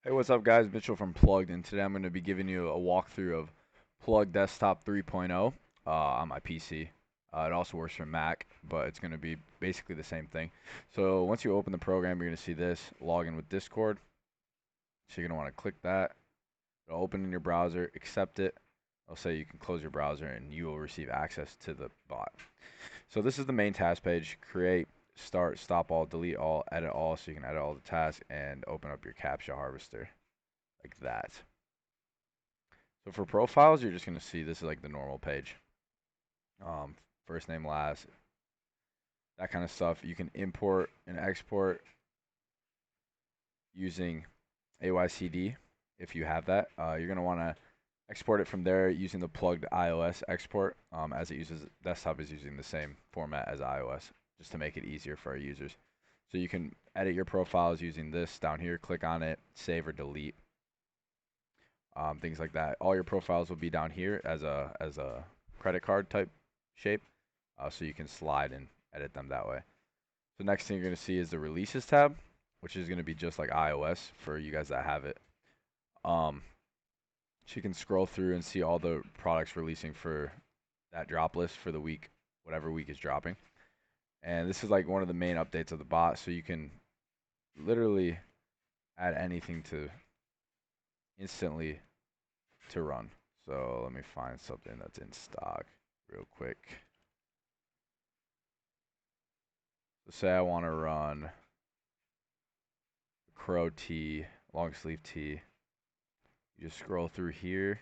Hey, what's up, guys? Mitchell from Plugged, and today I'm going to be giving you a walkthrough of Plug Desktop 3.0 on my PC. It also works for Mac, but it's going to be basically the same thing. So once you open the program, you're going to see this, log in with Discord. So you're going to want to click that. It'll open in your browser, accept it. It'll say you can close your browser and you will receive access to the bot. So this is the main task page: create, start, stop all, delete all, edit all, so you can edit all the tasks and open up your CAPTCHA harvester like that. So for profiles, you're just going to see this is like the normal page. First name, last, that kind of stuff. You can import and export using AYCD if you have that. You're going to want to export it from there using the plugged iOS export, as it uses desktop is using the same format as iOS, just to make it easier for our users. So you can edit your profiles using this down here. Click on it, save or delete, things like that. All your profiles will be down here as a credit card type shape, so you can slide and edit them that way. So next thing you're going to see is the releases tab, which is going to be just like iOS for you guys that have it. So you can scroll through and see all the products releasing for that drop list for the week, whatever week is dropping. And this is like one of the main updates of the bot, so you can literally add anything to instantly to run. So let me find something that's in stock real quick. So say I want to run Crow tee, long sleeve tee. You just scroll through here.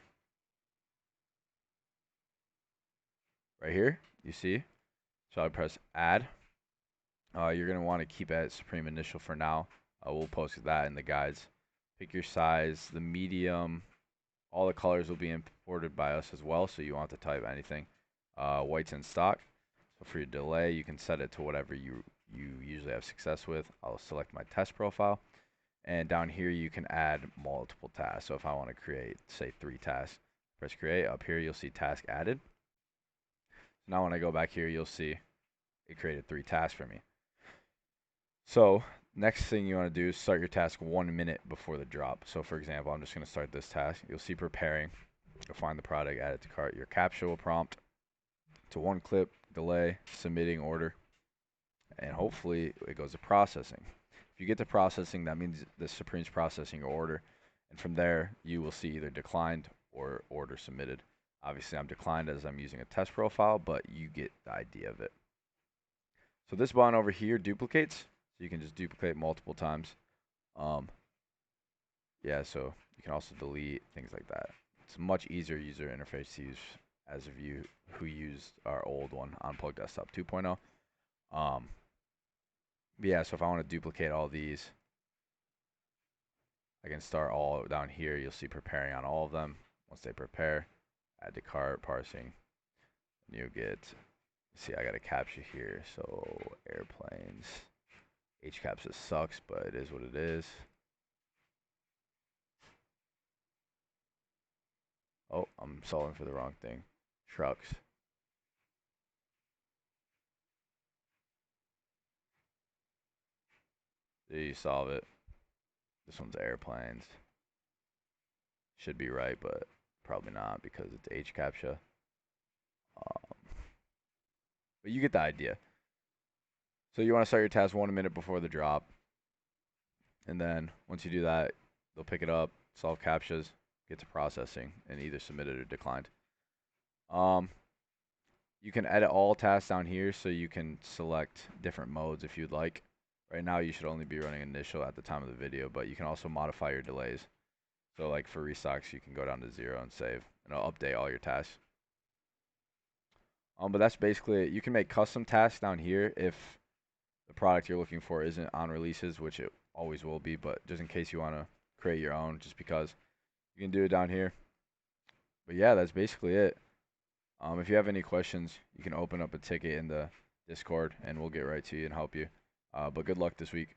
Right here, you see? So I press add. You're going to want to keep it at Supreme Initial for now. We'll post that in the guides. Pick your size, the medium. All the colors will be imported by us as well, so you want to type anything. White's in stock. So for your delay, you can set it to whatever you usually have success with. I'll select my test profile. And down here, you can add multiple tasks. So if I want to create, say, 3 tasks, press create. Up here, you'll see task added. So now when I go back here, you'll see it created 3 tasks for me. So next thing you want to do is start your task 1 minute before the drop. So for example, I'm just going to start this task. You'll see preparing. You'll find the product, add it to cart. Your CAPTCHA will prompt to 1 clip, delay, submitting order, and hopefully it goes to processing. If you get to processing, that means the Supreme's processing your order, and from there you will see either declined or order submitted. Obviously I'm declined as I'm using a test profile, but you get the idea of it. So this button over here duplicates, so you can just duplicate multiple times. Yeah, so you can also delete, things like that. It's a much easier user interface to use as of you who used our old one on Plug Desktop 2.0. Yeah, so if I want to duplicate all these, I can start all down here. You'll see preparing on all of them. Once they prepare, add to cart, parsing, and you get, see, I got a CAPTCHA here. So airplanes, HCAPTCHA sucks, but it is what it is. Oh, I'm solving for the wrong thing. Trucks. There you solve it. This one's airplanes. Should be right, but probably not because it's HCAPTCHA. But you get the idea. So you want to start your task 1 minute before the drop. And then once you do that, they'll pick it up, solve CAPTCHAs, get to processing, and either submit it or declined. You can edit all tasks down here, so you can select different modes if you'd like. Right now, you should only be running initial at the time of the video, but you can also modify your delays. So like for restocks, you can go down to 0 and save, and it'll update all your tasks. But that's basically it. You can make custom tasks down here if the product you're looking for isn't on releases, which it always will be, but just in case you want to create your own, just because you can do it down here. But yeah, that's basically it. If you have any questions, you can open up a ticket in the Discord and we'll get right to you and help you. But good luck this week.